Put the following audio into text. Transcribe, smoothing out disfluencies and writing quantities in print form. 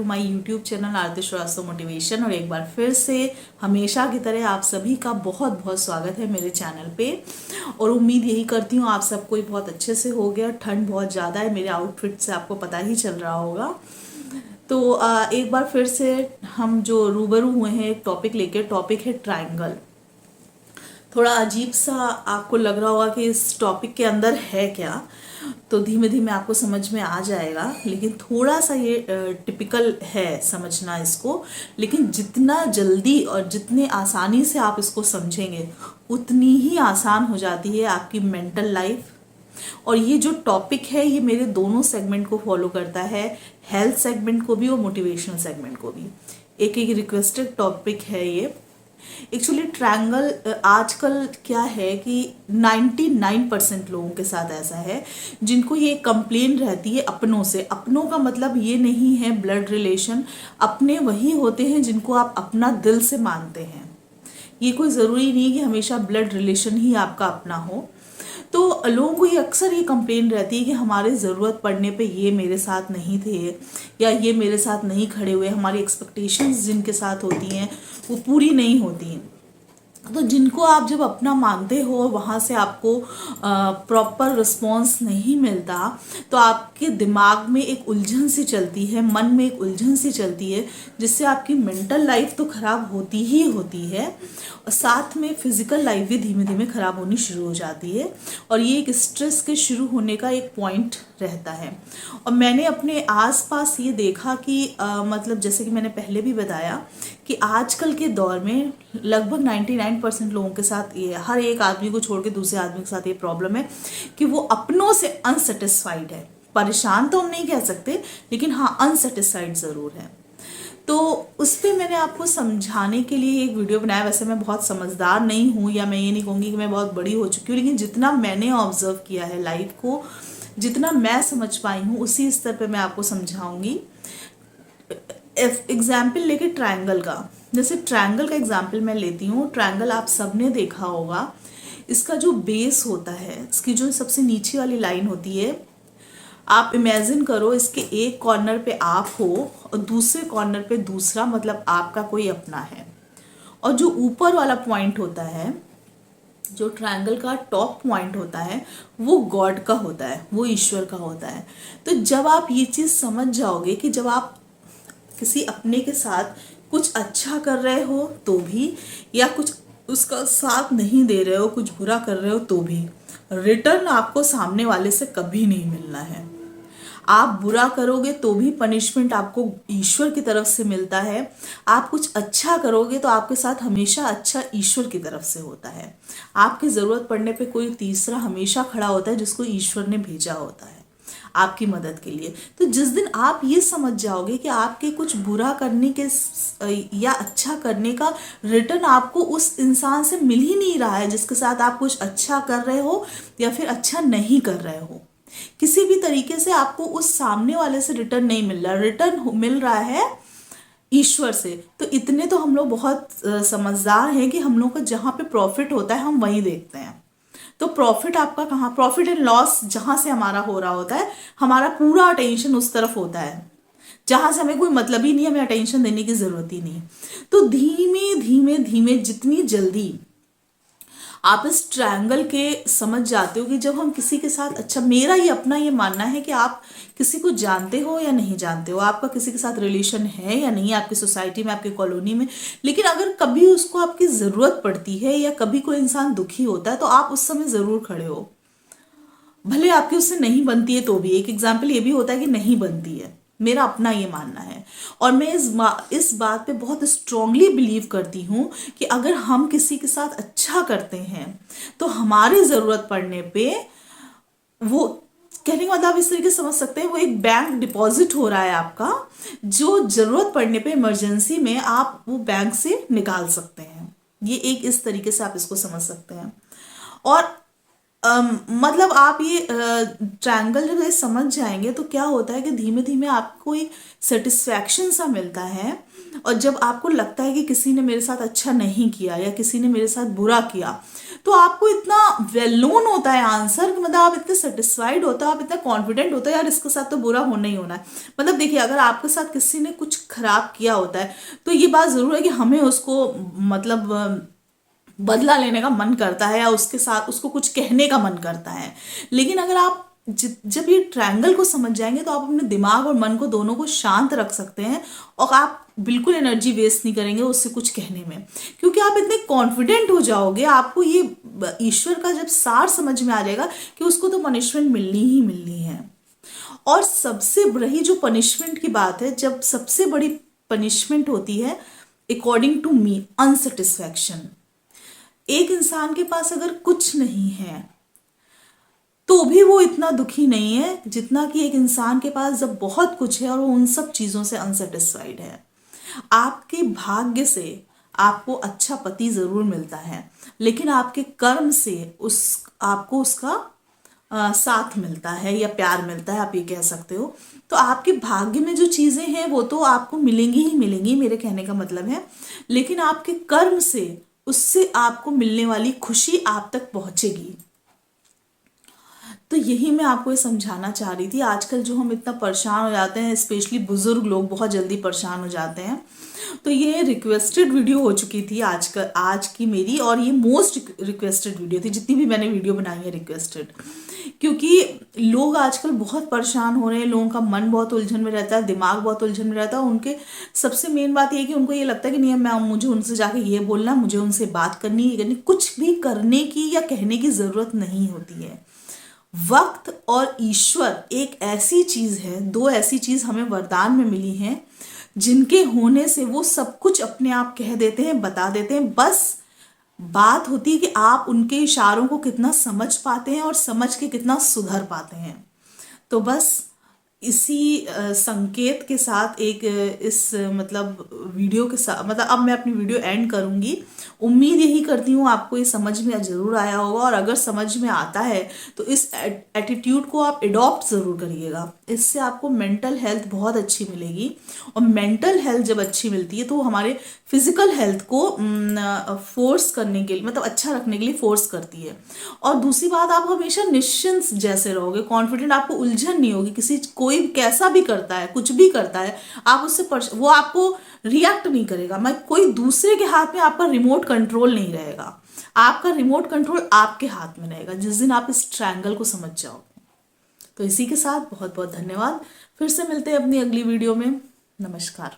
To my YouTube channel Aarti Srivastava motivation. और एक बार फिर से हमेशा की तरह आप सभी का बहुत बहुत स्वागत है मेरे चैनल पे। और उम्मीद यही करती हूँ आप सब कोई बहुत अच्छे से हो गया। ठंड बहुत ज़्यादा है, मेरे आउटफिट से आपको पता ही चल रहा होगा। तो एक बार फिर से हम जो रूबरू हुए हैं एक टॉपिक लेकर, टॉपिक है ट्रायंगल। थोड़ा अजीब सा आपको लग रहा होगा कि इस टॉपिक के अंदर है क्या, तो धीमे धीमे आपको समझ में आ जाएगा। लेकिन थोड़ा सा ये टिपिकल है समझना इसको, लेकिन जितना जल्दी और जितने आसानी से आप इसको समझेंगे उतनी ही आसान हो जाती है आपकी मेंटल लाइफ। और ये जो टॉपिक है ये मेरे दोनों सेगमेंट को फॉलो करता है, हेल्थ सेगमेंट को भी और मोटिवेशनल सेगमेंट को भी। एक एक रिक्वेस्टेड टॉपिक है ये। एक्चुअली ट्रायंगल आजकल क्या है कि 99% लोगों के साथ ऐसा है जिनको ये कंप्लेन रहती है अपनों से। अपनों का मतलब ये नहीं है ब्लड रिलेशन, अपने वही होते हैं जिनको आप अपना दिल से मानते हैं। ये कोई ज़रूरी नहीं कि हमेशा ब्लड रिलेशन ही आपका अपना हो। तो लोगों को ये अक्सर ये कंप्लेन रहती है कि हमारे ज़रूरत पड़ने पे ये मेरे साथ नहीं थे या ये मेरे साथ नहीं खड़े हुए, हमारी एक्सपेक्टेशंस जिनके साथ होती हैं वो पूरी नहीं होती हैं। तो जिनको आप जब अपना मानते हो वहाँ से आपको प्रॉपर रिस्पॉन्स नहीं मिलता, तो आपके दिमाग में एक उलझन सी चलती है, मन में एक उलझन सी चलती है, जिससे आपकी मेंटल लाइफ तो ख़राब होती ही होती है और साथ में फिज़िकल लाइफ भी धीमे धीमे ख़राब होनी शुरू हो जाती है। और ये एक स्ट्रेस के शुरू होने का एक पॉइंट रहता है। और मैंने अपने आसपास ये देखा कि मतलब जैसे कि मैंने पहले भी बताया कि आजकल के दौर में लगभग 99% लोगों के साथ ये, हर एक आदमी को छोड़ के दूसरे आदमी के साथ ये प्रॉब्लम है कि वो अपनों से अनसेटिस्फाइड है। परेशान तो हम नहीं कह सकते, लेकिन हाँ अनसेटिस्फाइड ज़रूर है। तो उस पर मैंने आपको समझाने के लिए एक वीडियो बनाया। वैसे मैं बहुत समझदार नहीं हूँ, या मैं ये नहीं कहूँगी कि मैं बहुत बड़ी हो चुकी हूँ, लेकिन जितना मैंने ऑब्जर्व किया है लाइफ को, जितना मैं समझ पाई हूँ उसी स्तर पे मैं आपको समझाऊंगी। एग्जाम्पल लेके ट्रायंगल का, जैसे ट्रायंगल का एग्जाम्पल मैं लेती हूँ। ट्रायंगल आप सबने देखा होगा, इसका जो बेस होता है, इसकी जो सबसे नीचे वाली लाइन होती है, आप इमेजिन करो इसके एक कॉर्नर पे आप हो और दूसरे कॉर्नर पे दूसरा, मतलब आपका कोई अपना है। और जो ऊपर वाला पॉइंट होता है, जो ट्रायंगल का टॉप पॉइंट होता है, वो गॉड का होता है, वो ईश्वर का होता है। तो जब आप ये चीज़ समझ जाओगे कि जब आप किसी अपने के साथ कुछ अच्छा कर रहे हो तो भी, या कुछ उसका साथ नहीं दे रहे हो, कुछ बुरा कर रहे हो तो भी, रिटर्न आपको सामने वाले से कभी नहीं मिलना है। आप बुरा करोगे तो भी पनिशमेंट आपको ईश्वर की तरफ से मिलता है। आप कुछ अच्छा करोगे तो आपके साथ हमेशा अच्छा ईश्वर की तरफ से होता है। आपकी ज़रूरत पड़ने पे कोई तीसरा हमेशा खड़ा होता है जिसको ईश्वर ने भेजा होता है आपकी मदद के लिए। तो जिस दिन आप ये समझ जाओगे कि आपके कुछ बुरा करने के या अच्छा करने का रिटर्न आपको उस इंसान से मिल ही नहीं रहा है जिसके साथ आप कुछ अच्छा कर रहे हो या फिर अच्छा नहीं कर रहे हो, किसी भी तरीके से आपको उस सामने वाले से रिटर्न नहीं मिल रहा, रिटर्न मिल रहा है ईश्वर से। तो इतने तो हम लोग बहुत समझदार हैं कि हम लोग का जहाँ पे प्रॉफिट होता है हम वहीं देखते हैं। तो प्रॉफिट आपका कहाँ, प्रॉफिट एंड लॉस जहाँ से हमारा हो रहा होता है, हमारा पूरा अटेंशन उस तरफ होता है जहाँ से हमें कोई मतलब ही नहीं, हमें अटेंशन देने की ज़रूरत ही नहीं। तो धीमे धीमे धीमे जितनी जल्दी आप इस ट्रायंगल के समझ जाते हो कि जब हम किसी के साथ, अच्छा मेरा ये अपना ये मानना है कि आप किसी को जानते हो या नहीं जानते हो, आपका किसी के साथ रिलेशन है या नहीं, आपकी सोसाइटी में, आपकी कॉलोनी में, लेकिन अगर कभी उसको आपकी ज़रूरत पड़ती है या कभी कोई इंसान दुखी होता है तो आप उस समय ज़रूर खड़े हो, भले आपकी उससे नहीं बनती है तो भी। एक एग्जाम्पल ये भी होता है कि नहीं बनती है, मेरा अपना ये मानना है। और मैं इस बात पे बहुत स्ट्रांगली बिलीव करती हूँ कि अगर हम किसी के साथ अच्छा करते हैं तो हमारी ज़रूरत पड़ने पे, वो कहने का मतलब इस तरीके से समझ सकते हैं, वो एक बैंक डिपॉजिट हो रहा है आपका, जो ज़रूरत पड़ने पे इमरजेंसी में आप वो बैंक से निकाल सकते हैं। ये एक इस तरीके से आप इसको समझ सकते हैं। और मतलब आप ये ट्रायंगल जब ये समझ जाएंगे तो क्या होता है कि धीमे धीमे आपको एक सेटिस्फैक्शन सा मिलता है। और जब आपको लगता है कि किसी ने मेरे साथ अच्छा नहीं किया या किसी ने मेरे साथ बुरा किया, तो आपको इतना वेल नोन होता है आंसर कि मतलब आप इतने सेटिस्फाइड होते हो, आप इतना कॉन्फिडेंट होते हो यार इसके साथ तो बुरा होना ही होना है। मतलब देखिए, अगर आपके साथ किसी ने कुछ खराब किया होता है तो ये बात जरूर है कि हमें उसको मतलब बदला लेने का मन करता है या उसके साथ उसको कुछ कहने का मन करता है। लेकिन अगर आप जब ये ट्रायंगल को समझ जाएंगे तो आप अपने दिमाग और मन को दोनों को शांत रख सकते हैं और आप बिल्कुल एनर्जी वेस्ट नहीं करेंगे उससे कुछ कहने में, क्योंकि आप इतने कॉन्फिडेंट हो जाओगे। आपको ये ईश्वर का जब सार समझ में आ जाएगा कि उसको तो पनिशमेंट मिलनी ही मिलनी है। और सबसे बड़ी जो पनिशमेंट की बात है, जब सबसे बड़ी पनिशमेंट होती है अकॉर्डिंग टू मी अनसेटिस्फैक्शन। एक इंसान के पास अगर कुछ नहीं है तो भी वो इतना दुखी नहीं है जितना कि एक इंसान के पास जब बहुत कुछ है और वो उन सब चीजों से अनसेटिस्फाइड है। आपके भाग्य से आपको अच्छा पति जरूर मिलता है, लेकिन आपके कर्म से उस आपको उसका साथ मिलता है या प्यार मिलता है, आप ये कह सकते हो। तो आपके भाग्य में जो चीजें हैं वो तो आपको मिलेंगी ही मिलेंगी, मेरे कहने का मतलब है, लेकिन आपके कर्म से उससे आपको मिलने वाली खुशी आप तक पहुंचेगी। तो यही मैं आपको ये समझाना चाह रही थी। आजकल जो हम इतना परेशान हो जाते हैं, स्पेशली बुजुर्ग लोग बहुत जल्दी परेशान हो जाते हैं। तो ये रिक्वेस्टेड वीडियो हो चुकी थी आज की मेरी, और ये मोस्ट रिक्वेस्टेड वीडियो थी, जितनी भी मैंने वीडियो बनाई है रिक्वेस्टेड, क्योंकि लोग आजकल बहुत परेशान हो रहे हैं। लोगों का मन बहुत उलझन में रहता है, दिमाग बहुत उलझन में रहता है। उनके सबसे मेन बात ये है कि उनको ये लगता है कि नहीं, मुझे उनसे जाके ये बोलना, मुझे उनसे बात करनी है, कुछ भी करने की या कहने की जरूरत नहीं होती है। वक्त और ईश्वर एक ऐसी चीज है, दो ऐसी चीज हमें वरदान में मिली हैं जिनके होने से वो सब कुछ अपने आप कह देते हैं, बता देते हैं। बस बात होती है कि आप उनके इशारों को कितना समझ पाते हैं और समझ के कितना सुधर पाते हैं। तो बस इसी संकेत के साथ इस मतलब वीडियो के साथ, मतलब अब मैं अपनी वीडियो एंड करूंगी। उम्मीद यही करती हूँ आपको ये समझ में जरूर आया होगा, और अगर समझ में आता है तो इस एटीट्यूड को आप एडॉप्ट जरूर करिएगा। इससे आपको मेंटल हेल्थ बहुत अच्छी मिलेगी, और मेंटल हेल्थ जब अच्छी मिलती है तो वो हमारे फिजिकल हेल्थ को फोर्स करने के लिए, मतलब अच्छा रखने के लिए फोर्स करती है। और दूसरी बात, आप हमेशा निश्चिंत जैसे रहोगे, कॉन्फिडेंट, आपको उलझन नहीं होगी। कोई कैसा भी करता है, कुछ भी करता है, आप उससे वो आपको रिएक्ट नहीं करेगा। मैं कोई दूसरे के हाथ में आपका रिमोट कंट्रोल नहीं रहेगा, आपका रिमोट कंट्रोल आपके हाथ में रहेगा जिस दिन आप इस ट्रायंगल को समझ जाओगे। तो इसी के साथ बहुत बहुत धन्यवाद। फिर से मिलते हैं अपनी अगली वीडियो में। नमस्कार।